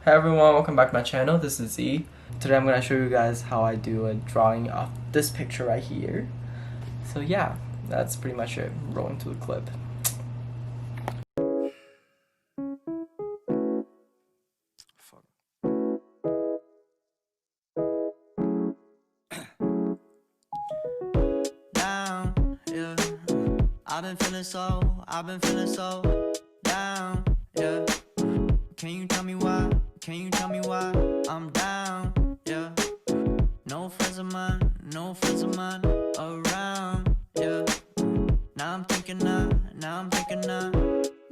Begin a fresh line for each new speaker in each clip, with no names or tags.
Hi everyone, welcome back to my channel. This is Z. Today I'm gonna show you guys how I do a drawing of this picture right here. So yeah, that's pretty much it. Rolling to the clip.
Fuck. Down, yeah. I've been feeling so down, yeah. Can you tell me why? Can you tell me why I'm down, yeah? No friends of mine around, yeah. Now I'm thinking I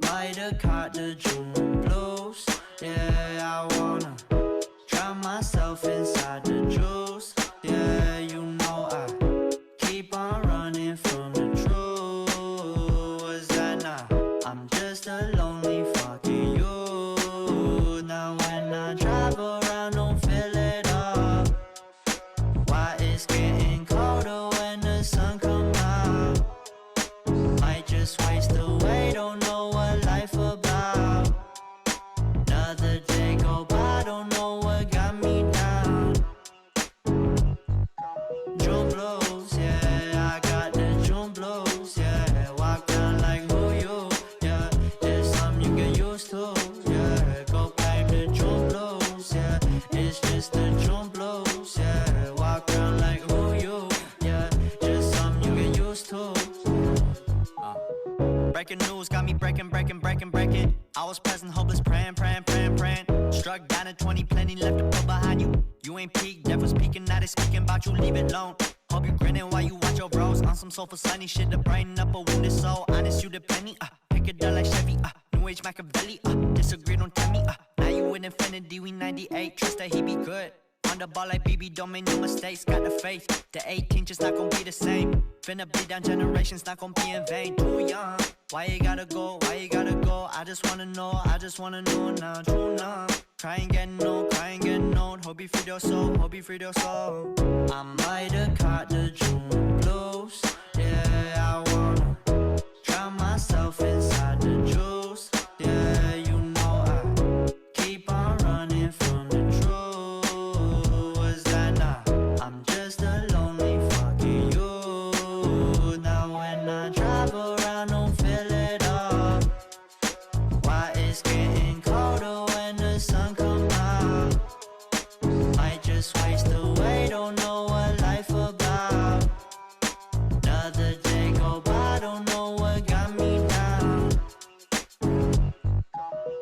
might have caught the June blues. Yeah, I wanna drown myself inside the juice. Yeah, you know I keep on running from the truth. Was that not? I'm just a lonely fucking you. Now when I drive around, don't feel it all. Why it's getting colder when the sun come out? Might just waste away, don't know what life about. Another day go by, don't know what got me down. June blues, yeah, I got the June blues, yeah. Walk around like who you, yeah. Just something you get used to, yeah. Go blame the June blues, yeah. It's just the June blues, yeah. Walk around like who you, yeah. Just something you get used to. Breaking news got me breaking. I was present, hopeless, praying. Struck down at 20, plenty left to put behind you. You ain't peaked, death was peaking, now they speaking about you, leave it alone. Hope you grinning while you watch your bros on some sofa sunny shit to brighten up a wounded soul. Honest, you the penny, pick it up like Chevy, New Age Machiavelli, disagree, don't tell me, now you with infinity, we 98, trust that he be good. On the ball like BB, don't make no mistakes, got the faith. The 18 just not gonna be the same. Finna bleed down generations, not gonna be in vain. Too young, why you gotta go, I just wanna know now, too numb. Crying getting old, hope you freed your soul. I might have caught the June blues. Yeah, I wanna drown myself inside the juice. Yeah, you know I keep on running from the truth. Was that not? I'm just a lonely fucking you. Now when I drive around, don't feel it all. Why it's getting colder when the sun come out? Might just waste away, don't know what life about. Another day go by, don't know what got me down.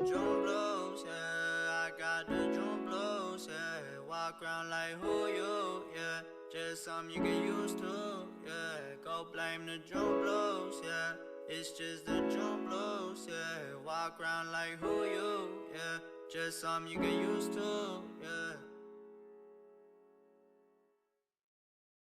June blues, yeah, I got the June blues, yeah. Walk around like who you, yeah. Just something you get used to, yeah. Go blame the June blues, yeah. It's just the June blues, yeah. Walk around like who you, yeah. Just something you get used to, yeah.